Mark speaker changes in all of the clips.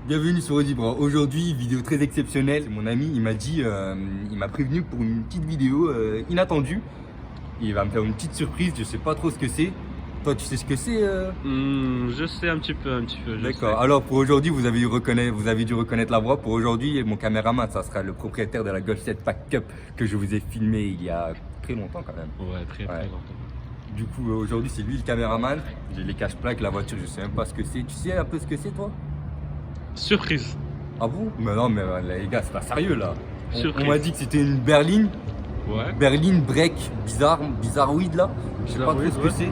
Speaker 1: Bienvenue sur Audibra. Aujourd'hui, vidéo très exceptionnelle. Mon ami, il m'a dit, il m'a prévenu pour une petite vidéo inattendue. Il va me faire une petite surprise, je sais pas trop ce que c'est. Toi, tu sais ce que c'est
Speaker 2: Je sais un petit peu.
Speaker 1: D'accord. Alors pour aujourd'hui, vous avez dû reconnaître la voix. Pour aujourd'hui, mon caméraman, ça sera le propriétaire de la Golf 7 Pack Cup que je vous ai filmé il y a très longtemps quand même.
Speaker 2: Ouais, très longtemps.
Speaker 1: Du coup, aujourd'hui, c'est lui le caméraman. J'ai les cache-plaques, la voiture, je sais même pas ce que c'est. Tu sais un peu ce que c'est, toi?
Speaker 2: Surprise.
Speaker 1: Ah bon? Mais non, mais les gars, c'est pas sérieux là. On
Speaker 2: Surprise.
Speaker 1: m'a dit que c'était une berline.
Speaker 2: Ouais.
Speaker 1: Berline break bizarroïde là. Je sais pas trop ce que c'est.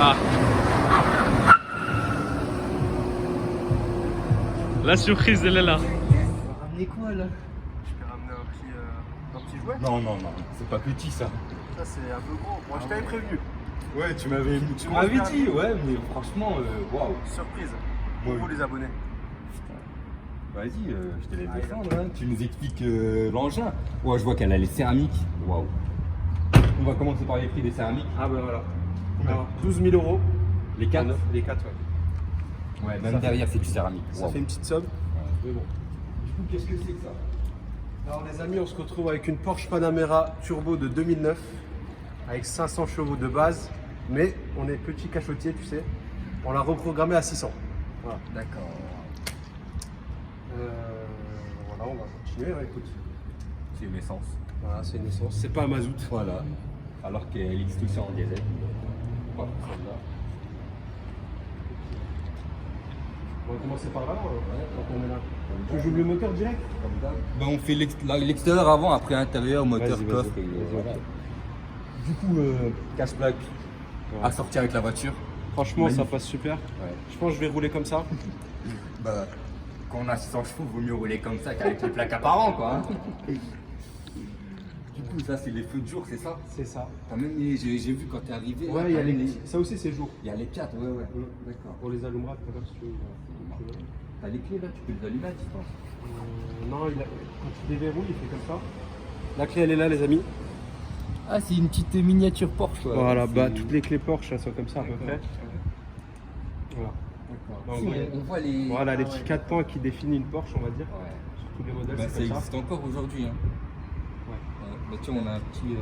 Speaker 2: Ah. La surprise, elle est là.
Speaker 1: Tu vas ramener quoi là?
Speaker 3: Je vais ramener un petit jouet.
Speaker 1: Non, c'est pas petit ça.
Speaker 3: Ça c'est un peu gros. Moi je t'avais prévenu.
Speaker 1: Ouais, tu m'avais
Speaker 3: m'avais
Speaker 1: dit, ouais, mais franchement, waouh.
Speaker 3: Surprise.
Speaker 1: Ouais.
Speaker 3: Pour les abonnés.
Speaker 1: Vas-y, je te laisse descendre. Hein. Tu nous expliques l'engin. Ouais, je vois qu'elle a les céramiques. Waouh. On va commencer par les prix des céramiques.
Speaker 3: Ah ben voilà.
Speaker 1: Combien?
Speaker 3: Alors, 12 000 euros.
Speaker 1: Les 4.
Speaker 3: Les 4, ouais.
Speaker 1: Ouais, même
Speaker 3: Ça
Speaker 1: derrière, c'est du céramique.
Speaker 3: Ça
Speaker 1: Waouh.
Speaker 3: fait une petite somme. Mais bon.
Speaker 1: Du coup, qu'est-ce que c'est que ça?
Speaker 3: Alors les amis, on se retrouve avec une Porsche Panamera Turbo de 2009 avec 500 chevaux de base, mais on est petit cachotier, tu sais. On l'a reprogrammé à 600. Voilà.
Speaker 1: D'accord.
Speaker 3: Voilà, on va continuer. Hein, écoute.
Speaker 1: C'est une essence.
Speaker 3: Voilà, c'est une essence. C'est pas un mazout.
Speaker 1: Voilà. Alors qu'elle existe aussi en diesel. Voilà, celle-là.
Speaker 3: On va commencer par là. Donc on est là. Tu joues le moteur direct?
Speaker 1: Ben, on fait l'extérieur avant, après intérieur, moteur,
Speaker 3: Vas-y,
Speaker 1: coffre.
Speaker 3: vas-y.
Speaker 1: Et
Speaker 3: Vas-y,
Speaker 1: voilà.
Speaker 3: ok.
Speaker 1: Du coup, cache-plaque
Speaker 3: Ouais.
Speaker 1: à sortir avec la voiture.
Speaker 3: Franchement, ça
Speaker 1: Magnifique.
Speaker 3: passe super.
Speaker 1: Ouais.
Speaker 3: Je pense que je vais rouler comme ça.
Speaker 1: Bah, quand on a 600 chevaux, vaut mieux rouler comme ça qu'avec les plaques apparents, quoi. Hein. Du coup, ça, c'est les feux de jour, c'est ça?
Speaker 3: C'est ça.
Speaker 1: T'as même, j'ai vu quand t'es arrivé.
Speaker 3: Ouais,
Speaker 1: là,
Speaker 3: il y a
Speaker 1: t'as même
Speaker 3: ça aussi, c'est jour.
Speaker 1: Il y a les 4, ouais. D'accord.
Speaker 3: Pour les allumeras, tout à l'heure, si tu veux.
Speaker 1: T'as les clés là, tu peux les allumer à distance.
Speaker 3: Non, quand il déverrouille, il fait comme ça. La clé, elle est là, les amis.
Speaker 1: Ah, c'est une petite miniature Porsche. Ouais.
Speaker 3: Voilà,
Speaker 1: C'est-
Speaker 3: bah toutes les clés Porsche, elles sont comme ça à peu près. Voilà.
Speaker 1: D'accord.
Speaker 3: Non,
Speaker 1: Si,
Speaker 3: ouais.
Speaker 1: on voit les.
Speaker 3: Voilà, les
Speaker 1: Ah,
Speaker 3: petits
Speaker 1: ouais.
Speaker 3: 4 points qui définissent une Porsche, on va dire.
Speaker 1: Ouais.
Speaker 3: Sur tous les modèles,
Speaker 1: Bah, ça
Speaker 3: c'est comme ça.
Speaker 1: existe encore aujourd'hui. Hein.
Speaker 3: Ouais.
Speaker 1: Bah, tiens, on a un petit.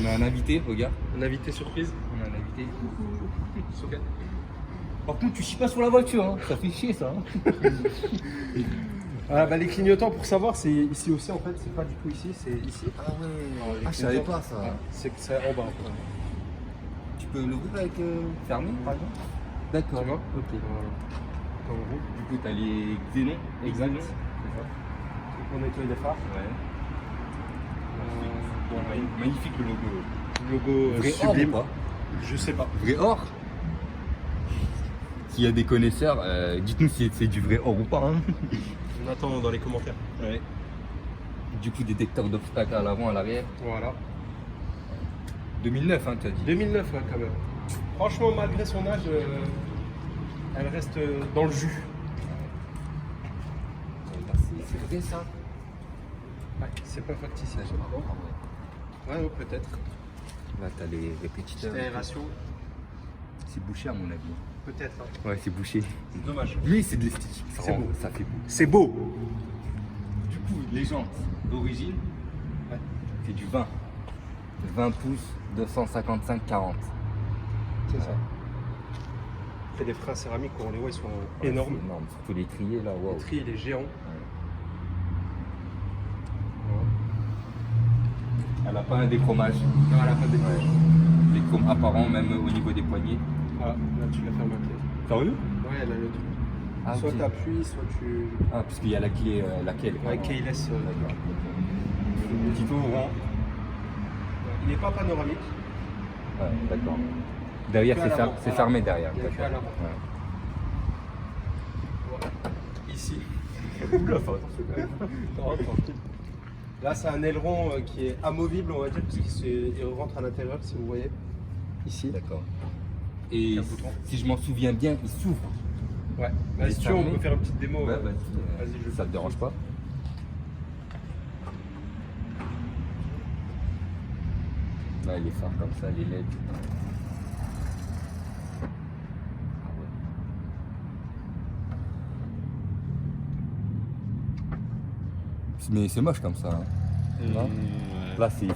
Speaker 1: On a un invité, regarde.
Speaker 3: Un invité surprise.
Speaker 1: On a un invité. Par contre, tu chies pas sur la voiture, hein. Ça fait chier ça. Hein.
Speaker 3: Voilà, bah, les clignotants, pour savoir, c'est ici aussi en fait, c'est pas du tout ici, c'est ici.
Speaker 1: Ah ouais.
Speaker 3: Les
Speaker 1: Ah, je savais
Speaker 3: clignotants,
Speaker 1: pas ça.
Speaker 3: ouais, c'est que c'est en bas. Ouais.
Speaker 1: Tu peux l'ouvrir avec fermé par exemple? D'accord.
Speaker 3: Tu vois?
Speaker 1: Ok.
Speaker 3: Voilà. Quand on roule,
Speaker 1: Du coup, t'as les xénons.
Speaker 3: Exact.
Speaker 1: Xénons, c'est ça.
Speaker 3: on nettoie les phares.
Speaker 1: Ouais.
Speaker 3: Bon,
Speaker 1: Magnifique le logo.
Speaker 3: logo
Speaker 1: Vrai
Speaker 3: sublime.
Speaker 1: or ou pas?
Speaker 3: Je sais pas.
Speaker 1: Vrai or? S'il y a des connaisseurs, dites-nous si c'est du vrai or ou pas. Hein.
Speaker 3: On attend dans les commentaires.
Speaker 1: Ouais. Du coup, détecteur d'obstacles à l'avant, à l'arrière.
Speaker 3: Voilà.
Speaker 1: 2009, hein, tu as dit.
Speaker 3: 2009 ouais, quand même. Franchement, malgré son âge, elle reste dans le jus.
Speaker 1: C'est vrai ça?
Speaker 3: Ouais, c'est pas factice.
Speaker 1: Ça, j'aime pas.
Speaker 3: Ouais, peut-être.
Speaker 1: Là, t'as les répétiteurs.
Speaker 3: Petite aération.
Speaker 1: C'est bouché à mon avis.
Speaker 3: Peut-être. Hein.
Speaker 1: Ouais, c'est bouché.
Speaker 3: C'est dommage.
Speaker 1: Mais c'est de l'esthétique. Ça
Speaker 3: C'est
Speaker 1: rend-
Speaker 3: beau.
Speaker 1: Ça fait beau.
Speaker 3: C'est beau.
Speaker 1: Du coup, les jantes d'origine,
Speaker 3: Ouais.
Speaker 1: c'est du 20. 20 pouces, 255-40.
Speaker 3: C'est ça. Fait des freins céramiques, quand on les voit, ils sont énormes.
Speaker 1: C'est énorme. Surtout les trier là, waouh.
Speaker 3: Le tri, il est géant.
Speaker 1: Elle n'a pas un déchromage.
Speaker 3: Non, elle a pas de décroche.
Speaker 1: Les chromes apparents, même au niveau des poignets.
Speaker 3: Voilà, là tu la fermes la clé.
Speaker 1: Sérieux?
Speaker 3: Ouais, elle a le truc.
Speaker 1: Ah,
Speaker 3: Soit
Speaker 1: ok.
Speaker 3: tu appuies, soit tu.
Speaker 1: Ah, puisqu'il y a la clé, laquelle?
Speaker 3: Ouais, keyless.
Speaker 1: D'accord. Petit tour rond.
Speaker 3: Il n'est pas panoramique.
Speaker 1: Ouais, d'accord. Derrière,
Speaker 3: Que à
Speaker 1: c'est
Speaker 3: l'avant,
Speaker 1: c'est
Speaker 3: voilà.
Speaker 1: fermé derrière.
Speaker 3: Il y a que à
Speaker 1: d'accord.
Speaker 3: l'avant.
Speaker 1: Ouais.
Speaker 3: Voilà. Ici.
Speaker 1: Oula, faut attention quand même.
Speaker 3: Non, tranquille. Là, c'est un aileron qui est amovible, on va dire, parce qu'il rentre à l'intérieur, si vous voyez. Ici.
Speaker 1: D'accord. Et
Speaker 3: Capoton.
Speaker 1: si je m'en souviens bien, il s'ouvre.
Speaker 3: Ouais.
Speaker 1: Il est
Speaker 3: Si tu veux, on
Speaker 1: fermé.
Speaker 3: peut faire une petite démo.
Speaker 1: Ouais,
Speaker 3: Vas-y,
Speaker 1: vas-y,
Speaker 3: je
Speaker 1: ça te dérange pas? Là, les phares comme ça, les LED. Ah ouais. Mais c'est moche comme ça. Hein. Non
Speaker 2: Ouais.
Speaker 1: Là, c'est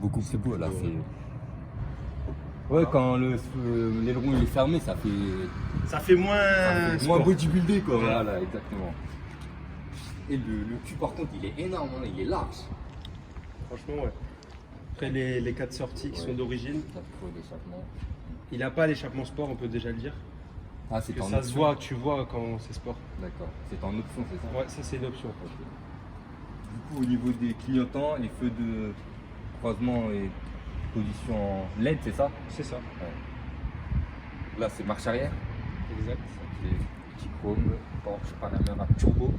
Speaker 1: beaucoup plus beau. Là, c'est. Ouais, quand l'aileron il est fermé, ça fait
Speaker 3: moins
Speaker 1: moins bodybuildé quoi. Voilà, exactement. Et le cul par contre, il est énorme, hein, il est large.
Speaker 3: Franchement, ouais. Après, les 4 sorties qui
Speaker 1: Ouais.
Speaker 3: sont d'origine,
Speaker 1: Ça te faut l'échappement.
Speaker 3: il n'a pas l'échappement sport, on peut déjà le dire.
Speaker 1: Ah, c'est
Speaker 3: Que
Speaker 1: en
Speaker 3: ça
Speaker 1: option.
Speaker 3: se voit, tu vois quand c'est sport.
Speaker 1: D'accord. C'est en option, c'est ça.
Speaker 3: Ouais, ça c'est une option.
Speaker 1: Ok. Du coup, au niveau des clignotants, les feux de croisement et position en LED, c'est ça?
Speaker 3: C'est ça.
Speaker 1: Là, c'est marche arrière.
Speaker 3: Exact.
Speaker 1: C'est petit chrome, Porsche Panamera turbo.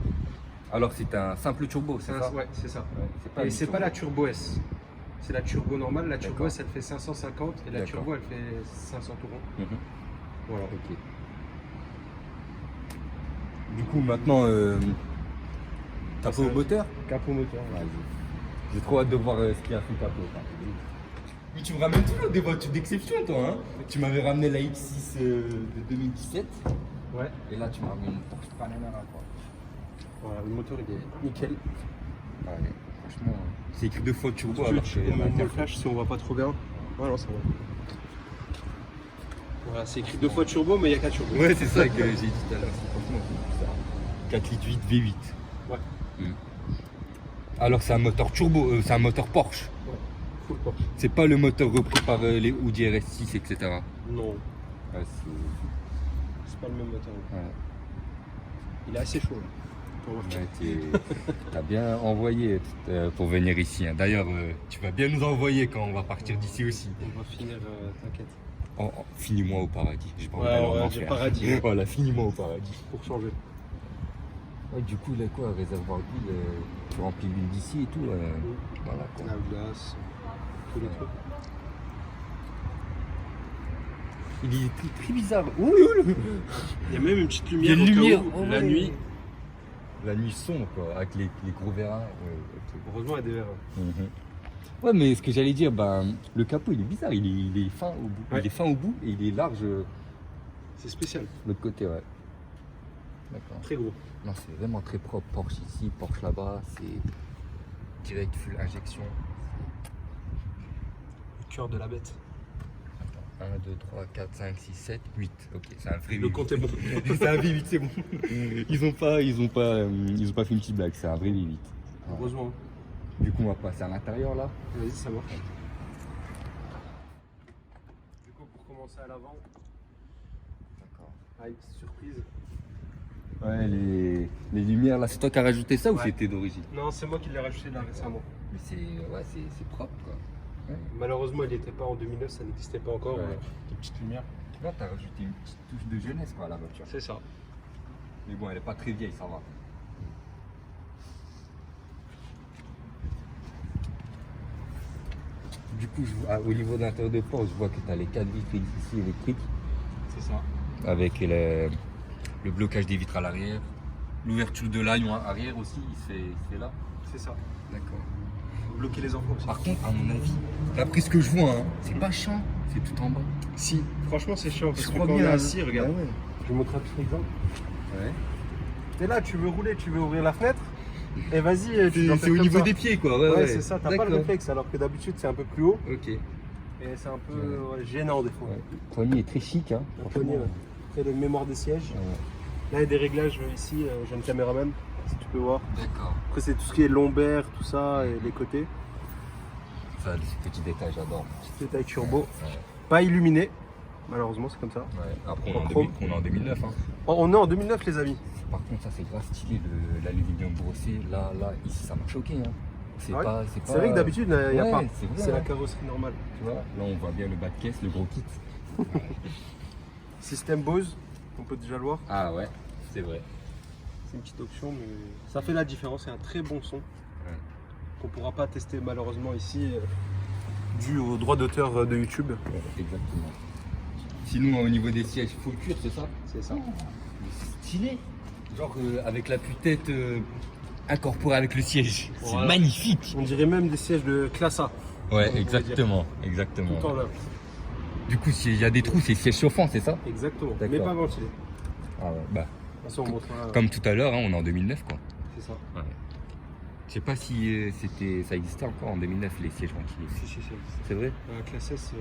Speaker 1: Alors, c'est un simple turbo, c'est ça?
Speaker 3: Ouais, c'est ça.
Speaker 1: Ouais,
Speaker 3: Et c'est pas la Turbo S. C'est la Turbo normale. La Turbo
Speaker 1: D'accord.
Speaker 3: S, elle fait 550 et la
Speaker 1: D'accord.
Speaker 3: Turbo, elle fait 500 euros.
Speaker 1: Mhm.
Speaker 3: Voilà.
Speaker 1: Ok. Du coup, maintenant, t'as pas au moteur?
Speaker 3: Capot moteur.
Speaker 1: Vas-y. J'ai trop hâte de voir ce qu'il y a sous le capot. Mais tu me ramènes toujours des voitures d'exception, toi. Hein, tu m'avais ramené la X6 de 2017.
Speaker 3: Ouais.
Speaker 1: Et là, tu m'as ramené une Porsche Panamera, quoi.
Speaker 3: Voilà, le moteur il est nickel.
Speaker 1: Ouais, franchement, c'est écrit 2 fois turbo
Speaker 3: Tu
Speaker 1: alors
Speaker 3: veux,
Speaker 1: que.
Speaker 3: on met le flash si on voit pas trop bien. Ouais, non, ça va. Voilà, c'est écrit 2 fois turbo, mais il n'y a qu'un turbo.
Speaker 1: Ouais, c'est ça que j'ai dit tout à l'heure. Franchement, c'est ça. 4 litres 8 V8.
Speaker 3: Ouais.
Speaker 1: Alors, c'est un moteur turbo, c'est un moteur Porsche.
Speaker 3: Ouais. Full Porsche.
Speaker 1: C'est pas le moteur repris par les Audi RS6, etc.
Speaker 3: Non,
Speaker 1: Ouais,
Speaker 3: c'est pas le même moteur.
Speaker 1: ouais.
Speaker 3: Il est assez chaud là. Pour voir.
Speaker 1: Ouais, t'as bien envoyé pour venir ici. Hein. D'ailleurs, tu vas bien nous envoyer quand on va partir d'ici aussi.
Speaker 3: On va finir, t'inquiète.
Speaker 1: Finis-moi au paradis. J'ai pas envie
Speaker 3: Ouais,
Speaker 1: d'aller en
Speaker 3: on va
Speaker 1: enfer.
Speaker 3: dire paradis.
Speaker 1: Voilà, finis-moi au paradis.
Speaker 3: Pour changer.
Speaker 1: Ouais, du coup, là, quoi, réservoir d'huile, tu remplis l'huile d'ici et tout. Voilà, quoi.
Speaker 3: La glace, tous les trucs.
Speaker 1: Il est très bizarre. Ouh,
Speaker 3: Il y a même une petite
Speaker 1: Il y a
Speaker 3: lumière,
Speaker 1: une lumière.
Speaker 3: au cas où,
Speaker 1: Oh,
Speaker 3: la
Speaker 1: ouais.
Speaker 3: nuit.
Speaker 1: La nuit sombre, quoi, avec les gros verras. Ouais, ok.
Speaker 3: Heureusement, il y a des verres.
Speaker 1: Mhm. Ouais, mais ce que j'allais dire, ben, le capot il est bizarre, il est fin au bout.
Speaker 3: Ouais.
Speaker 1: Il est fin au bout et il est large de
Speaker 3: C'est spécial,
Speaker 1: l'autre côté, ouais. D'accord.
Speaker 3: très gros.
Speaker 1: Non, c'est vraiment très propre. Porsche ici, Porsche là-bas, c'est direct full injection.
Speaker 3: Le cœur de la bête.
Speaker 1: 1, 2, 3, 4, 5, 6, 7, 8. Ok, c'est un vrai
Speaker 3: Le
Speaker 1: V8.
Speaker 3: compte est bon.
Speaker 1: C'est un V8, c'est bon. Ils ont pas fait une petite blague, c'est un vrai V8.
Speaker 3: Heureusement.
Speaker 1: Du coup, on va passer à l'intérieur là.
Speaker 3: Vas-y, ça marche. Du coup, pour commencer à l'avant,
Speaker 1: D'accord.
Speaker 3: avec surprise.
Speaker 1: Ouais, les lumières là, c'est toi qui as rajouté ça ou
Speaker 3: Ouais.
Speaker 1: c'était d'origine?
Speaker 3: Non, c'est moi qui l'ai rajouté là récemment.
Speaker 1: Mais c'est propre quoi. Ouais.
Speaker 3: Malheureusement, il n'était pas en 2009, ça n'existait pas encore.
Speaker 1: Ouais.
Speaker 3: Des petites lumières.
Speaker 1: Là, t'as rajouté une petite touche de jeunesse quoi à la voiture.
Speaker 3: C'est ça.
Speaker 1: Mais bon, elle est pas très vieille, ça va. Du coup, au niveau de l'intérieur de port, je vois que tu as les 4 vitres ici électriques
Speaker 3: C'est ça.
Speaker 1: avec le blocage des vitres à l'arrière. L'ouverture de l'aion arrière aussi, il se fait là.
Speaker 3: C'est ça.
Speaker 1: D'accord.
Speaker 3: Bloquer les enfants aussi.
Speaker 1: Par contre, à mon avis, d'après ce que je vois, hein, c'est pas chiant, c'est tout en bas.
Speaker 3: Si, franchement, c'est chiant parce
Speaker 1: Je
Speaker 3: que
Speaker 1: crois
Speaker 3: quand on est
Speaker 1: bien,
Speaker 3: assis,
Speaker 1: hein.
Speaker 3: regarde.
Speaker 1: Ah ouais.
Speaker 3: Je vous montre un petit exemple.
Speaker 1: Ouais.
Speaker 3: T'es là, tu veux rouler, tu veux ouvrir la fenêtre. Et vas-y, tu dois
Speaker 1: C'est
Speaker 3: faire
Speaker 1: au
Speaker 3: comme
Speaker 1: niveau
Speaker 3: ça.
Speaker 1: des pieds quoi.
Speaker 3: Ouais, c'est ça, t'as pas le
Speaker 1: D'accord.
Speaker 3: réflexe alors que d'habitude c'est un peu plus haut
Speaker 1: Ok.
Speaker 3: et c'est un peu gênant des fois.
Speaker 1: Ouais. Le poignet est très chic. Hein.
Speaker 3: Le poignet, ouais. C'est le mémoire des sièges.
Speaker 1: Ouais.
Speaker 3: Là, il y a des réglages ici, j'ai une caméraman, si tu peux voir.
Speaker 1: D'accord.
Speaker 3: Après, c'est tout ce qui est lombaire, tout ça, et les côtés.
Speaker 1: Ça, ces petits détails, j'adore.
Speaker 3: Petit détail turbo.
Speaker 1: Ouais.
Speaker 3: Pas illuminé, malheureusement, c'est comme ça.
Speaker 1: Ouais. Après,
Speaker 3: En chrome.
Speaker 1: on est en 2009. Hein.
Speaker 3: On est en 2009, les amis.
Speaker 1: Par contre, ça, c'est grave stylé, l'aluminium brossé. Là, ici, ça m'a choqué. Hein. C'est
Speaker 3: Ah ouais
Speaker 1: pas.
Speaker 3: C'est vrai que d'habitude, il n'y a
Speaker 1: Ouais,
Speaker 3: pas.
Speaker 1: c'est vrai,
Speaker 3: C'est la
Speaker 1: hein.
Speaker 3: carrosserie normale.
Speaker 1: Tu vois, là, on voit bien le bas de caisse, le gros kit.
Speaker 3: Système Bose, on peut déjà le voir.
Speaker 1: Ah ouais, c'est vrai.
Speaker 3: C'est une petite option, mais ça fait la différence. C'est un très bon son qu'on pourra pas tester malheureusement ici, dû aux droits d'auteur de YouTube.
Speaker 1: Ouais, exactement. Sinon, au niveau des sièges, full cuir, c'est ça?
Speaker 3: C'est ça.
Speaker 1: Stylé. Genre avec la putette incorporée avec le siège. C'est
Speaker 3: Voilà.
Speaker 1: magnifique.
Speaker 3: On dirait même des sièges de classe A.
Speaker 1: Ouais,
Speaker 3: On pourrait
Speaker 1: exactement.
Speaker 3: Tout
Speaker 1: Exactement.
Speaker 3: le temps là.
Speaker 1: Du coup, s'il y a des trous, c'est siège chauffant, c'est ça?
Speaker 3: Exactement.
Speaker 1: D'accord.
Speaker 3: Mais pas ventilé.
Speaker 1: Ah ouais, bah.
Speaker 3: De toute façon, on montrera.
Speaker 1: Comme tout à l'heure, hein, on est en 2009 quoi.
Speaker 3: C'est ça.
Speaker 1: Ouais. Je sais pas si ça existait encore en 2009, les sièges ventilés.
Speaker 3: Si, si, si.
Speaker 1: C'est vrai?
Speaker 3: La classe S,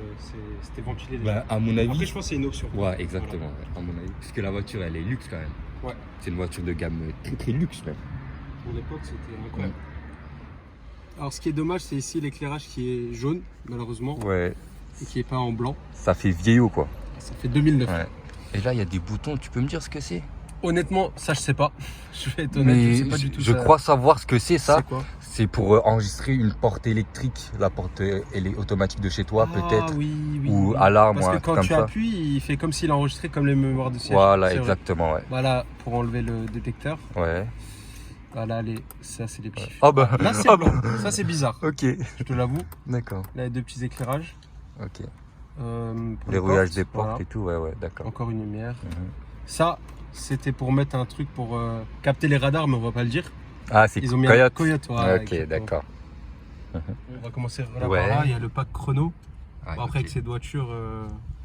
Speaker 3: c'était ventilé déjà.
Speaker 1: Bah, à mon avis.
Speaker 3: Après, je pense que c'est une option.
Speaker 1: Ouais, exactement, ouais, à mon avis. Parce que la voiture, elle est luxe quand même.
Speaker 3: Ouais.
Speaker 1: C'est une voiture de gamme très très luxe même.
Speaker 3: Pour l'époque, c'était incroyable. Alors, ce qui est dommage, c'est ici l'éclairage qui est jaune, malheureusement,
Speaker 1: Ouais.
Speaker 3: et qui n'est pas en blanc.
Speaker 1: Ça fait vieillot quoi.
Speaker 3: Ça fait 2009.
Speaker 1: Ouais. Et là, il y a des boutons, tu peux me dire ce que c'est?
Speaker 3: Honnêtement, ça, je sais pas. Je vais être honnête,
Speaker 1: Mais
Speaker 3: je sais pas du tout.
Speaker 1: je
Speaker 3: ça.
Speaker 1: crois savoir ce que c'est ça.
Speaker 3: C'est quoi?
Speaker 1: C'est pour enregistrer une porte électrique, la porte elle est automatique de chez toi peut-être.
Speaker 3: Oui, oui.
Speaker 1: Ou
Speaker 3: oui.
Speaker 1: alarme
Speaker 3: Parce
Speaker 1: ou
Speaker 3: que
Speaker 1: un truc
Speaker 3: quand
Speaker 1: comme
Speaker 3: tu
Speaker 1: ça.
Speaker 3: appuies, il fait comme s'il enregistrait comme les mémoires de siège.
Speaker 1: Voilà,
Speaker 3: C'est vrai.
Speaker 1: exactement, ouais.
Speaker 3: Voilà, pour enlever le détecteur.
Speaker 1: Ouais.
Speaker 3: Voilà, ça, c'est les petits.
Speaker 1: Oh bah.
Speaker 3: Là, c'est
Speaker 1: oh
Speaker 3: blanc.
Speaker 1: bah.
Speaker 3: Ça, c'est bizarre.
Speaker 1: Ok.
Speaker 3: Je te l'avoue.
Speaker 1: D'accord.
Speaker 3: Là, il y a deux petits éclairages.
Speaker 1: Ok.
Speaker 3: Pour
Speaker 1: Les rouillages des
Speaker 3: voilà.
Speaker 1: portes et tout, ouais, d'accord.
Speaker 3: Encore une lumière.
Speaker 1: Mhm.
Speaker 3: Ça, c'était pour mettre un truc pour capter les radars, mais on va pas le dire.
Speaker 1: Ah, c'est
Speaker 3: Ils ont mis
Speaker 1: Coyote.
Speaker 3: un Coyote. Voilà,
Speaker 1: Ok,
Speaker 3: exactement.
Speaker 1: d'accord.
Speaker 3: On va commencer là
Speaker 1: Ouais.
Speaker 3: par là. Il y a le pack chrono.
Speaker 1: Ah,
Speaker 3: Bon, après,
Speaker 1: ok.
Speaker 3: avec cette voiture,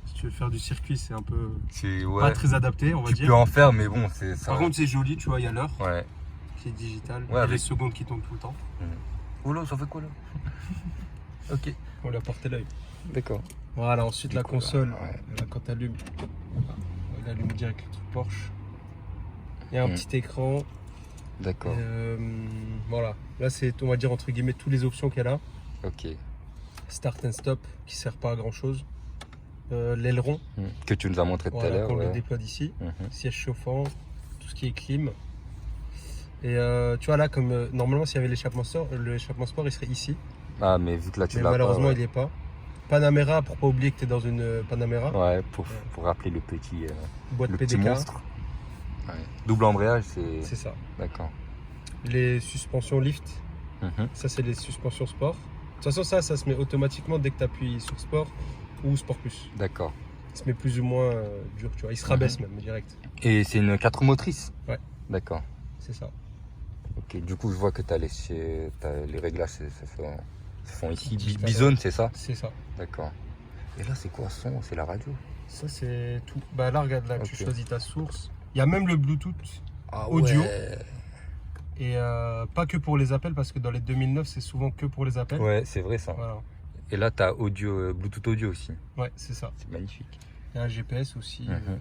Speaker 3: si tu veux faire du circuit, c'est un peu
Speaker 1: C'est
Speaker 3: pas très adapté, on va
Speaker 1: Tu
Speaker 3: dire.
Speaker 1: peux en faire, mais bon, c'est ça.
Speaker 3: Par contre, c'est joli, tu vois, il y a l'heure
Speaker 1: Ouais.
Speaker 3: qui est digitale.
Speaker 1: Ouais,
Speaker 3: Il y a
Speaker 1: avec-
Speaker 3: les secondes qui tombent tout le temps.
Speaker 1: Oh là, ça fait quoi là? Ok.
Speaker 3: On lui a porté l'œil.
Speaker 1: D'accord.
Speaker 3: Voilà, ensuite la
Speaker 1: coup,
Speaker 3: console,
Speaker 1: ouais.
Speaker 3: là, quand tu allumes, il allume direct le truc Porsche. Il y a un
Speaker 1: Mm.
Speaker 3: petit écran.
Speaker 1: D'accord.
Speaker 3: Voilà, là c'est, on va dire, entre guillemets, toutes les options qu'elle a.
Speaker 1: Ok.
Speaker 3: Start and stop, qui sert pas à grand chose. L'aileron,
Speaker 1: Que tu nous as montré tout à
Speaker 3: voilà,
Speaker 1: l'heure.
Speaker 3: qu'on le
Speaker 1: Ouais.
Speaker 3: déploie d'ici.
Speaker 1: Mhm.
Speaker 3: Siège chauffant, tout ce qui est clim. Et tu vois là, comme normalement s'il y avait l'échappement sport, il serait ici.
Speaker 1: Ah, mais vu que là tu
Speaker 3: Mais
Speaker 1: l'as
Speaker 3: malheureusement
Speaker 1: pas.
Speaker 3: il n'y est pas. Panamera, pour pas oublier que tu es dans une Panamera.
Speaker 1: Ouais, pour rappeler le petit,
Speaker 3: Boîte
Speaker 1: le petit
Speaker 3: PDK.
Speaker 1: monstre. Ouais. Double embrayage,
Speaker 3: C'est ça.
Speaker 1: D'accord.
Speaker 3: Les suspensions lift,
Speaker 1: Mhm.
Speaker 3: ça c'est les suspensions sport. De toute façon ça se met automatiquement dès que tu appuies sur sport ou sport plus.
Speaker 1: D'accord.
Speaker 3: Il se met plus ou moins dur, tu vois. Il se rabaisse même direct.
Speaker 1: Et c'est une 4 motrices?
Speaker 3: Ouais.
Speaker 1: D'accord.
Speaker 3: C'est ça.
Speaker 1: Ok. Du coup, je vois que t'as les réglages se font ici.
Speaker 3: Digital,
Speaker 1: Bison, c'est ça?
Speaker 3: C'est ça.
Speaker 1: D'accord. Et là, c'est quoi son? C'est la radio?
Speaker 3: Ça c'est tout. Bah là regarde là, tu
Speaker 1: Ok.
Speaker 3: choisis ta source. Il y a même le Bluetooth.
Speaker 1: Ah
Speaker 3: Audio.
Speaker 1: ouais.
Speaker 3: Et pas que pour les appels, parce que dans les 2009, c'est souvent que pour les appels.
Speaker 1: Ouais, c'est vrai ça.
Speaker 3: Voilà.
Speaker 1: Et là, t'as audio, Bluetooth audio aussi.
Speaker 3: Ouais, c'est ça.
Speaker 1: C'est magnifique.
Speaker 3: Il y a un GPS aussi.
Speaker 1: Mhm.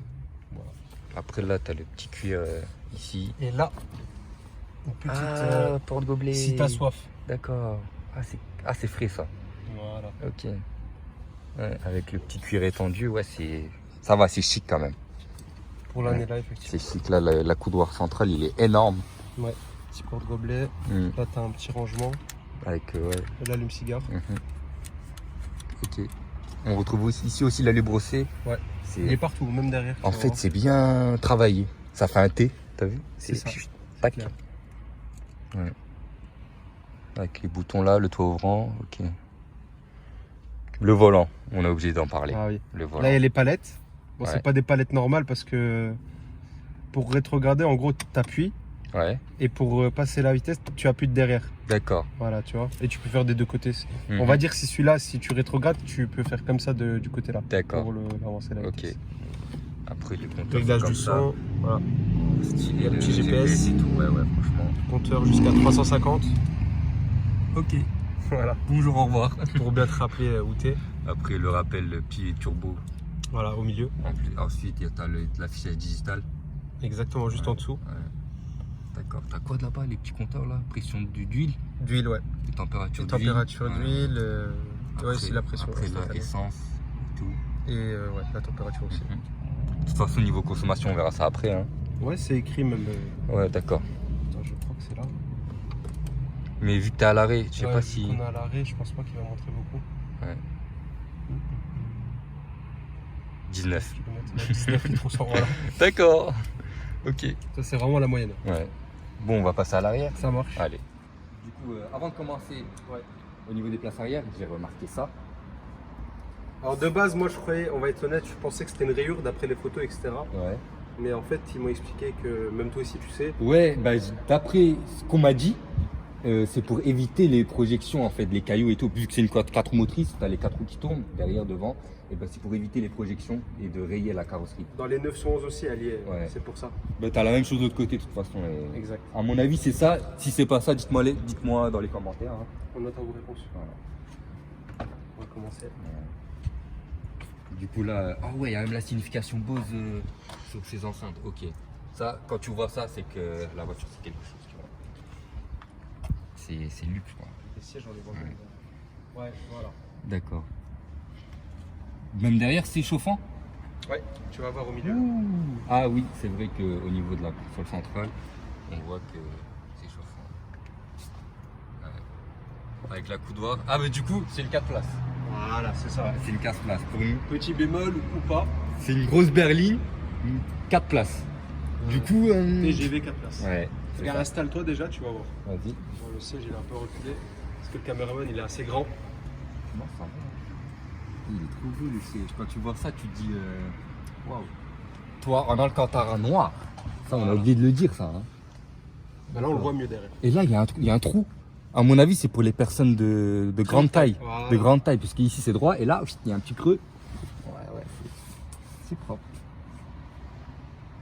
Speaker 3: Voilà.
Speaker 1: Après, là, t'as le petit cuir ici.
Speaker 3: Et là, une petite.
Speaker 1: porte-gobelet.
Speaker 3: Si t'as soif.
Speaker 1: D'accord. Ah, c'est frais ça.
Speaker 3: Voilà.
Speaker 1: Ok. Ouais, avec le petit cuir étendu, ouais, ça va, c'est chic quand même.
Speaker 3: Pour l'année là, effectivement.
Speaker 1: C'est chic. Là, la coudoir centrale, il est énorme.
Speaker 3: Ouais. Petit porte-gobelet.
Speaker 1: Mm.
Speaker 3: Là, t'as un petit rangement.
Speaker 1: Avec, ouais.
Speaker 3: Et l'allume-cigare.
Speaker 1: Mhm. Ok. On retrouve ici aussi l'allée brossée.
Speaker 3: Ouais.
Speaker 1: C'est-
Speaker 3: Il est partout, même derrière.
Speaker 1: En
Speaker 3: tu vas
Speaker 1: fait,
Speaker 3: voir.
Speaker 1: c'est bien travaillé. Ça fait un T, t'as vu?
Speaker 3: C'est ça.
Speaker 1: Tac.
Speaker 3: Clair.
Speaker 1: Ouais. Avec les boutons là, le toit ouvrant, ok. Le volant, on est obligé d'en parler.
Speaker 3: Ah oui.
Speaker 1: Le volant.
Speaker 3: Là, il y a les palettes. Bon,
Speaker 1: Ouais.
Speaker 3: c'est pas des palettes normales parce que pour rétrograder, en gros, t'appuies.
Speaker 1: Ouais,
Speaker 3: Et pour passer la vitesse, tu appuies de derrière.
Speaker 1: d'accord.
Speaker 3: Voilà, tu vois. Et tu peux faire des deux côtés.
Speaker 1: Mhm.
Speaker 3: On va dire que si celui-là, si tu rétrogrades, tu peux faire comme ça du côté là.
Speaker 1: D'accord.
Speaker 3: Pour avancer la
Speaker 1: Ok.
Speaker 3: vitesse.
Speaker 1: Après, les compteurs.
Speaker 3: Réglage
Speaker 1: c'est comme
Speaker 3: du son. Voilà.
Speaker 1: ça. Stylé,
Speaker 3: Il y a le petit
Speaker 1: le
Speaker 3: GPS.
Speaker 1: et tout, ouais, franchement.
Speaker 3: Compteur jusqu'à 350.
Speaker 1: Ok.
Speaker 3: Voilà.
Speaker 1: Bonjour, au revoir.
Speaker 3: Pour bien te rappeler où t'es.
Speaker 1: Après, le rappel, le pied turbo.
Speaker 3: Voilà, au milieu.
Speaker 1: Ensuite, t'as l'affichage digital.
Speaker 3: Exactement, juste en dessous.
Speaker 1: Ouais. D'accord. T'as quoi de là-bas, les petits compteurs là? Pression d'huile,
Speaker 3: D'huile, ouais.
Speaker 1: les températures
Speaker 3: Les
Speaker 1: d'huile.
Speaker 3: températures
Speaker 1: Ouais.
Speaker 3: d'huile.
Speaker 1: Après-
Speaker 3: Ouais, c'est la pression.
Speaker 1: Après,
Speaker 3: instantanée.
Speaker 1: l'essence et tout.
Speaker 3: Et ouais, la température aussi.
Speaker 1: De toute façon, niveau consommation, on verra ça après. Hein.
Speaker 3: Ouais, c'est écrit même.
Speaker 1: Ouais, d'accord.
Speaker 3: Attends, je crois que c'est là.
Speaker 1: Mais vu que t'es à l'arrêt, je sais
Speaker 3: Ouais,
Speaker 1: pas
Speaker 3: vu
Speaker 1: si.
Speaker 3: qu'on est à l'arrêt, je pense pas qu'il va montrer beaucoup.
Speaker 1: Ouais. 19.
Speaker 3: Kilomètres. 19 litres au 100, voilà.
Speaker 1: D'accord. Ok.
Speaker 3: Ça, c'est vraiment la moyenne.
Speaker 1: Ouais. Bon, on va passer à l'arrière.
Speaker 3: Ça marche.
Speaker 1: Allez. Du coup, avant de commencer, au niveau des places arrière, j'ai remarqué ça.
Speaker 3: Alors de base, moi je croyais, on va être honnête, je pensais que c'était une rayure d'après les photos, etc.
Speaker 1: Ouais.
Speaker 3: Mais en fait, ils m'ont expliqué que, même toi aussi tu sais,
Speaker 1: Ouais, bah, d'après ce qu'on m'a dit, C'est pour éviter les projections, en fait, les cailloux et tout. Vu que c'est une 4 roues motrices, tu as les 4 roues qui tournent, derrière, devant. Et ben, c'est pour éviter les projections et de rayer la carrosserie.
Speaker 3: Dans les 911 aussi, elle y est.
Speaker 1: Ouais.
Speaker 3: C'est pour ça.
Speaker 1: Ben, tu as la même chose de l'autre côté, de toute façon.
Speaker 3: Exact.
Speaker 1: À mon avis, c'est ça. Si c'est pas ça, dites-moi dans les commentaires. Hein.
Speaker 3: On attend vos réponses.
Speaker 1: Voilà.
Speaker 3: On va commencer.
Speaker 1: Du coup, là, ah ouais, il y a même la signification Bose sur ces enceintes. Ok. Ça, quand tu vois ça, c'est que la voiture, c'est quelque chose. Tu vois. C'est luxe, quoi.
Speaker 3: Les sièges, on les voit. Ouais, voilà.
Speaker 1: D'accord. Même derrière, c'est chauffant.
Speaker 3: Ouais, tu vas voir au milieu.
Speaker 1: Ah oui, c'est vrai qu'au niveau de la console centrale, on voit que c'est chauffant. Ouais. Avec la coudoir. Ah, mais du coup, c'est une 4 places.
Speaker 3: Voilà, c'est ça.
Speaker 1: C'est une 4 places. Pour nous,
Speaker 3: Petit bémol ou pas,
Speaker 1: c'est une grosse berline, une 4 places. Du coup,
Speaker 3: TGV 4 places.
Speaker 1: ouais. c'est
Speaker 3: Regarde,
Speaker 1: ça.
Speaker 3: installe-toi déjà, tu vas voir.
Speaker 1: Vas-y.
Speaker 3: Bon, le siège, il est un peu reculé. Parce que le caméraman, il est assez grand.
Speaker 1: Non, ça va. Il est trop beau le siège. Quand tu vois ça, tu te dis waouh. Toi, en Alcantara noir. Ça, on a oublié de le dire, ça. Hein.
Speaker 3: Bah là, on le voit mieux derrière.
Speaker 1: Et là, il y a un trou. À mon avis, c'est pour les personnes de grande taille.
Speaker 3: Voilà.
Speaker 1: De grande taille, parce qu'ici, c'est droit. Et là, il y a un petit creux. Ouais, c'est propre.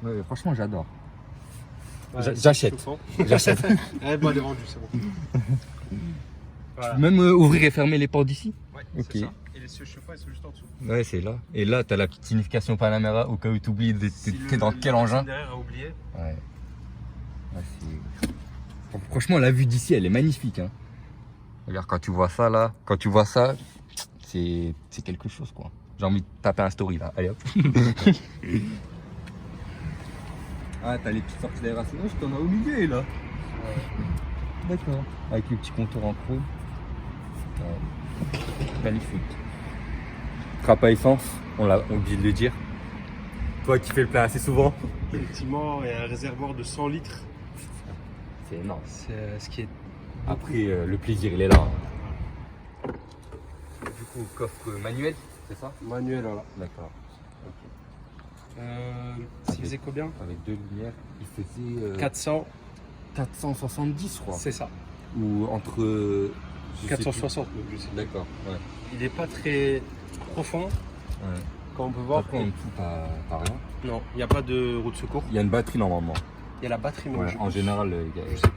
Speaker 1: Ouais, franchement, j'adore.
Speaker 3: Ouais,
Speaker 1: J'achète.
Speaker 3: c'est chauffant.
Speaker 1: J'achète.
Speaker 3: Eh ben, elle est vendue, c'est bon. Voilà.
Speaker 1: Même ouvrir et fermer les portes d'ici.
Speaker 3: Ouais,
Speaker 1: Ok.
Speaker 3: c'est ça. Et les sièges chauffants, ils sont juste en dessous.
Speaker 1: Ouais, c'est là. Et là, t'as la petite signification Panamera au cas où tu oublies
Speaker 3: Si
Speaker 1: t'es dans quel
Speaker 3: la
Speaker 1: engin.
Speaker 3: personne derrière a oublié.
Speaker 1: Ouais. Ouais, franchement, la vue d'ici, elle est magnifique. Hein. Regarde, quand tu vois ça là, c'est quelque chose quoi. J'ai envie de taper un story là. Allez hop. Ah, t'as les petites sorties d'aération. Je t'en ai au milieu là. D'accord. Avec le petit contour en chrome. Ouais. Magnifique. Trappe à essence, on l'a oublié de le dire. Toi qui fais le plein assez souvent.
Speaker 3: Effectivement, il y a un réservoir de 100 litres.
Speaker 1: C'est énorme.
Speaker 3: C'est ce qui est.
Speaker 1: Après, le plaisir, il est là. Du coup, coffre manuel, c'est ça?
Speaker 3: Manuel, voilà.
Speaker 1: D'accord.
Speaker 3: Ça faisait combien?
Speaker 1: Avec deux lumières, il faisait 470, je crois.
Speaker 3: C'est ça.
Speaker 1: Ou entre.
Speaker 3: 460, je sais.
Speaker 1: D'accord, ouais.
Speaker 3: Il n'est pas très profond,
Speaker 1: Ouais.
Speaker 3: comme on peut voir.
Speaker 1: Après, en dessous, t'as rien.
Speaker 3: Non, il n'y a pas de roue de secours.
Speaker 1: Il y a une batterie normalement.
Speaker 3: Il y a la batterie, mais
Speaker 1: Ouais,
Speaker 3: je
Speaker 1: en
Speaker 3: pense-
Speaker 1: général,
Speaker 3: je sais plus.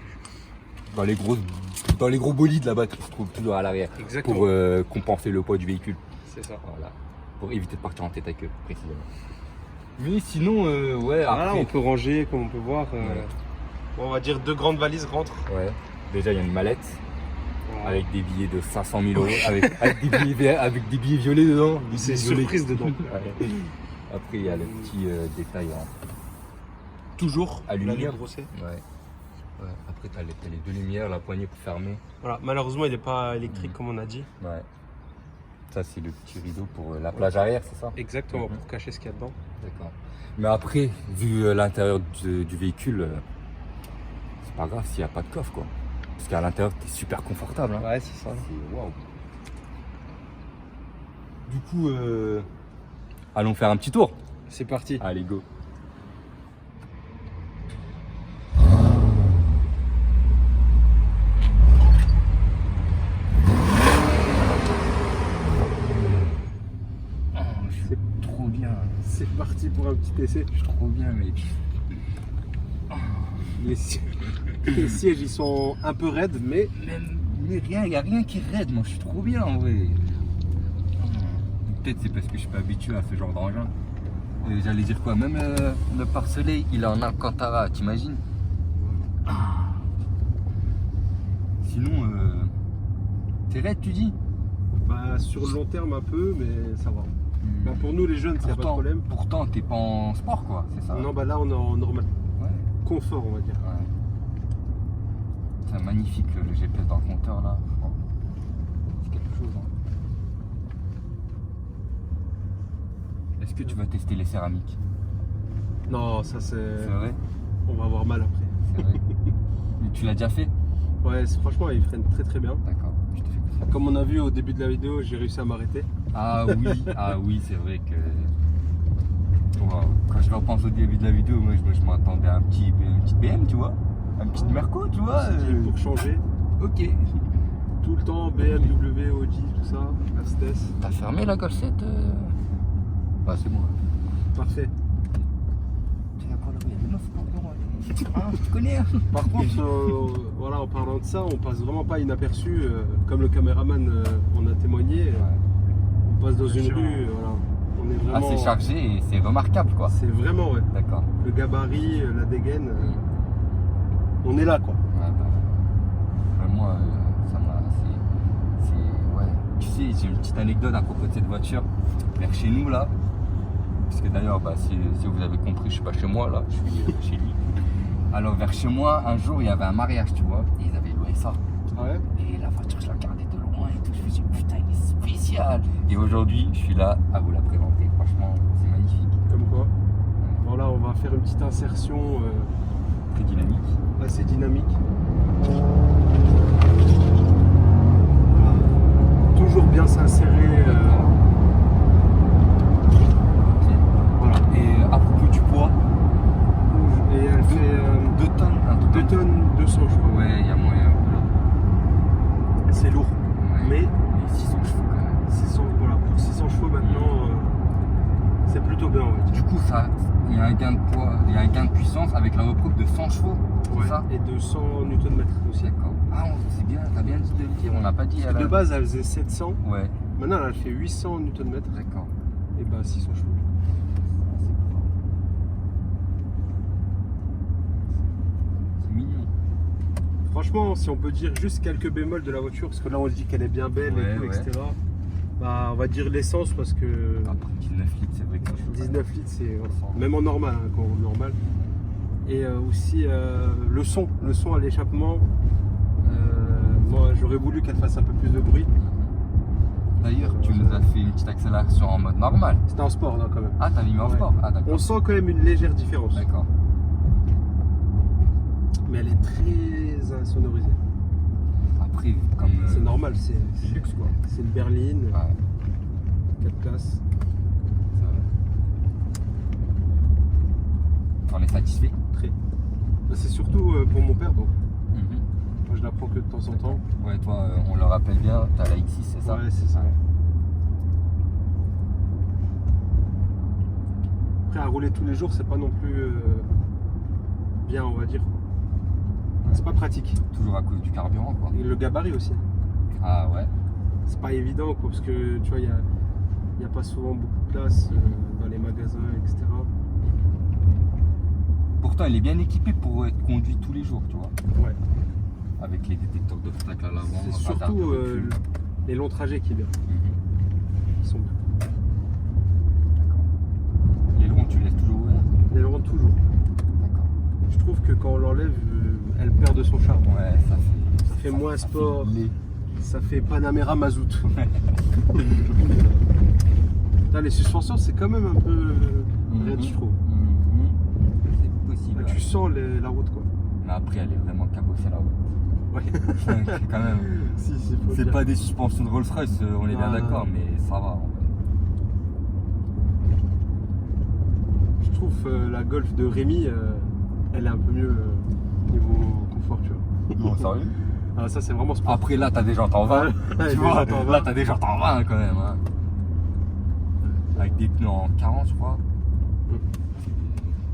Speaker 1: dans les gros bolides, la batterie se trouve toujours à l'arrière.
Speaker 3: Exactement.
Speaker 1: Pour compenser le poids du véhicule.
Speaker 3: C'est ça.
Speaker 1: Voilà. Pour éviter de partir en tête à queue, précisément. Mais sinon, ouais,
Speaker 3: Voilà,
Speaker 1: après.
Speaker 3: on peut ranger, comme on peut voir.
Speaker 1: Ouais.
Speaker 3: Bon, on va dire 2 grandes valises rentrent.
Speaker 1: Ouais. Déjà, il y a une mallette.
Speaker 3: Voilà.
Speaker 1: Avec des billets de 500 000 euros, avec des billets verts, avec des billets violets dedans. des
Speaker 3: C'est
Speaker 1: billets violets.
Speaker 3: surprise dedans.
Speaker 1: Ouais. Après, il y a le petit détail en
Speaker 3: Toujours
Speaker 1: À lumière.
Speaker 3: la lumière brossée.
Speaker 1: Ouais. Après, t'as les deux lumières, la poignée pour fermer.
Speaker 3: Voilà, malheureusement, il n'est pas électrique comme on a dit.
Speaker 1: Ouais. Ça, c'est le petit rideau pour la plage arrière, c'est ça?
Speaker 3: Exactement,
Speaker 1: Mhm.
Speaker 3: pour cacher ce qu'il y a dedans.
Speaker 1: D'accord. Mais après, vu l'intérieur du véhicule, c'est pas grave s'il n'y a pas de coffre, quoi. Parce qu'à l'intérieur, t'es super confortable. Hein.
Speaker 3: Ouais, c'est ça.
Speaker 1: C'est waouh. Du coup, allons faire un petit tour.
Speaker 3: C'est parti.
Speaker 1: Allez, go. C'est trop bien.
Speaker 3: C'est parti pour un petit essai.
Speaker 1: Je suis trop bien, mec.
Speaker 3: Les sièges, ils sont un peu raides, mais
Speaker 1: Mais rien, y a rien qui est raide. Moi, je suis trop bien, en vrai. Peut-être c'est parce que je suis pas habitué à ce genre d'engin. J'allais dire quoi? Même le pare-soleil, il est en Alcantara, t'imagines? Sinon, t'es raide, tu dis?
Speaker 3: bah, sur le long terme un peu, mais ça va. Bah, pour nous, les jeunes, c'est pas de problème.
Speaker 1: Pourtant, t'es pas en sport, quoi, c'est ça?
Speaker 3: Non, bah là, on est en normal.
Speaker 1: Ouais.
Speaker 3: Confort, on va dire.
Speaker 1: Ouais. C'est magnifique le GPS dans le compteur là. C'est quelque chose. Hein. Est-ce que tu vas tester les céramiques?
Speaker 3: Non, ça c'est.
Speaker 1: C'est vrai?
Speaker 3: On va avoir mal après.
Speaker 1: C'est vrai. Mais tu l'as déjà fait?
Speaker 3: Ouais, franchement, il freine très très bien.
Speaker 1: D'accord. Je te fais confiance.
Speaker 3: Comme on a vu au début de la vidéo, j'ai réussi à m'arrêter.
Speaker 1: Ah oui, c'est vrai que. Wow. Quand je repense au début de la vidéo, moi je m'attendais à une petite BM, tu vois? Un petit Merco, tu vois?
Speaker 3: Pour changer.
Speaker 1: Ok.
Speaker 3: Tout le temps, BMW, Audi, tout ça, Mercedes.
Speaker 1: T'as fermé la Golf 7 Bah c'est moi.
Speaker 3: Parfait.
Speaker 1: Tu connais hein.
Speaker 3: Par contre, voilà, en parlant de ça, on passe vraiment pas inaperçu. Comme le caméraman en a témoigné, on passe dans une rue, voilà. On est
Speaker 1: Ah
Speaker 3: vraiment.
Speaker 1: c'est chargé et c'est remarquable quoi.
Speaker 3: C'est vraiment, ouais.
Speaker 1: D'accord.
Speaker 3: Le gabarit, la dégaine, on est là, quoi.
Speaker 1: Ouais, bah, moi, ça m'a. Ouais. Tu sais, j'ai une petite anecdote à propos de cette voiture. Vers chez nous, là. Parce que d'ailleurs, bah, si vous avez compris, je suis pas chez moi, là. Je suis chez lui. Alors, vers chez moi, un jour, il y avait un mariage, tu vois. Et ils avaient loué ça.
Speaker 3: Ah ouais.
Speaker 1: Et la voiture, je la regardais de loin et tout. Je me suis dit, putain, il est spécial. Et aujourd'hui, je suis là à vous la présenter. Franchement, c'est magnifique.
Speaker 3: Comme quoi. Voilà, on va faire une petite insertion
Speaker 1: Très dynamique.
Speaker 3: assez dynamique. Toujours bien s'insérer. Voilà.
Speaker 1: Et à propos du poids,
Speaker 3: Et elle fait
Speaker 1: 2 tonnes, un truc
Speaker 3: 2
Speaker 1: comme ça.
Speaker 3: tonnes 200, je crois.
Speaker 1: Ouais, il y a moyen.
Speaker 3: C'est lourd.
Speaker 1: Ouais.
Speaker 3: Mais
Speaker 1: 600 chevaux quand même.
Speaker 3: 600, voilà, pour 600 chevaux maintenant, c'est plutôt bien, on va dire.
Speaker 1: Du coup, ça, il y a un gain de poids, il y a un gain de puissance avec la reprise de 100 chevaux, c'est
Speaker 3: Ouais.
Speaker 1: ça?
Speaker 3: Et de 100 Nm aussi.
Speaker 1: D'accord. Ah, c'est bien, t'as bien dit de le dire, on n'a pas dit à la...
Speaker 3: De base, elle faisait 700.
Speaker 1: Ouais,
Speaker 3: Maintenant, elle fait 800 Nm.
Speaker 1: d'accord.
Speaker 3: Et bah 600 chevaux.
Speaker 1: C'est mignon.
Speaker 3: Franchement, si on peut dire juste quelques bémols de la voiture, parce que là on se dit qu'elle est bien belle
Speaker 1: Ouais,
Speaker 3: et tout,
Speaker 1: ouais.
Speaker 3: etc. Bah, on va dire l'essence parce que
Speaker 1: Après 19 litres, c'est vrai que ça chauffe.
Speaker 3: 19 litres, c'est voilà. Même en normal, hein, quand on roule normal. Et aussi le son à l'échappement. Moi, j'aurais voulu qu'elle fasse un peu plus de bruit.
Speaker 1: D'ailleurs, tu nous as fait une petite accélération en mode normal.
Speaker 3: C'était en sport, là, quand même.
Speaker 1: Ah, t'as mis en
Speaker 3: Ouais.
Speaker 1: sport? Ah, d'accord.
Speaker 3: On sent quand même une légère différence.
Speaker 1: D'accord.
Speaker 3: Mais elle est très insonorisée.
Speaker 1: Après, comme...
Speaker 3: C'est normal, c'est
Speaker 1: luxe, quoi.
Speaker 3: C'est une berline,
Speaker 1: Ouais,
Speaker 3: 4 places.
Speaker 1: ça va. On est satisfait?
Speaker 3: Très. C'est surtout pour mon père, donc moi je la prends que de temps en temps.
Speaker 1: Ouais, toi, on le rappelle bien, t'as la X6, c'est ça?
Speaker 3: Ouais, c'est ça. Après, à rouler tous les jours, c'est pas non plus bien, on va dire. C'est pas pratique.
Speaker 1: Toujours à cause du carburant, quoi.
Speaker 3: Et le gabarit aussi.
Speaker 1: Ah ouais?
Speaker 3: C'est pas évident, quoi, parce que tu vois, il y a pas souvent beaucoup de place dans les magasins, etc.
Speaker 1: Pourtant, elle est bien équipée pour être conduite tous les jours, tu vois.
Speaker 3: Ouais.
Speaker 1: Avec les détecteurs d'obstacles à l'avant.
Speaker 3: C'est
Speaker 1: radar de
Speaker 3: surtout
Speaker 1: recul.
Speaker 3: les longs trajets qui est bien. Qui sont bien.
Speaker 1: D'accord. L'aileron, tu le laisses toujours ouvert?
Speaker 3: Les longs toujours.
Speaker 1: D'accord.
Speaker 3: Je trouve que quand on l'enlève, elle perd de son charme.
Speaker 1: Ouais, ça fait
Speaker 3: moins
Speaker 1: ça
Speaker 3: sport.
Speaker 1: fait laid.
Speaker 3: Ça fait Panamera mazout. Putain, les suspensions, c'est quand même un peu raide, je trouve.
Speaker 1: C'est possible.
Speaker 3: Ah, tu sens la route, quoi.
Speaker 1: Mais après, elle est vraiment cabossée la route.
Speaker 3: Ouais.
Speaker 1: Quand même.
Speaker 3: Si, faut
Speaker 1: C'est
Speaker 3: dire.
Speaker 1: pas des suspensions de Rolls-Royce, on est bien
Speaker 3: Ah,
Speaker 1: d'accord,
Speaker 3: non.
Speaker 1: mais ça va. En vrai.
Speaker 3: Je trouve la Golf de Rémi, elle est un peu mieux niveau confort, tu vois.
Speaker 1: Non, sérieux?
Speaker 3: Ah, ça, c'est vraiment sport.
Speaker 1: Après, là, t'as des jantes en 20.
Speaker 3: Ouais,
Speaker 1: Tu
Speaker 3: des
Speaker 1: vois,
Speaker 3: jantes en 20.
Speaker 1: là, t'as des jantes en 20 quand même. Hein. Avec des pneus en 40, je crois.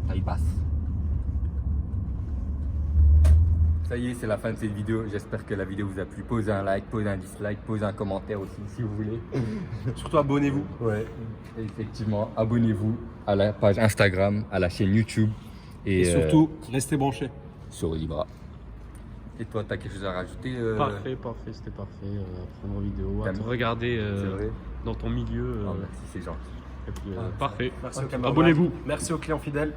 Speaker 1: Taille basse. Ça y est, c'est la fin de cette vidéo. J'espère que la vidéo vous a plu. Posez un like, posez un dislike, posez un commentaire aussi si vous voulez.
Speaker 3: Surtout abonnez-vous.
Speaker 1: Ouais. Et effectivement, abonnez-vous à la page Instagram, à la chaîne YouTube.
Speaker 3: Et surtout, restez branchés.
Speaker 1: sur Libra. Et toi, t'as quelque chose à rajouter
Speaker 2: Parfait, c'était parfait. Prendre vidéo,
Speaker 1: T'as
Speaker 2: à te
Speaker 1: mis-
Speaker 2: regarder
Speaker 1: C'est vrai.
Speaker 2: dans ton milieu.
Speaker 1: Oh, merci, c'est gentil.
Speaker 2: Et puis,
Speaker 3: Ah,
Speaker 2: parfait.
Speaker 3: Merci aux
Speaker 1: Ok.
Speaker 3: caméramans.
Speaker 2: Abonnez-vous.
Speaker 3: Merci aux clients fidèles.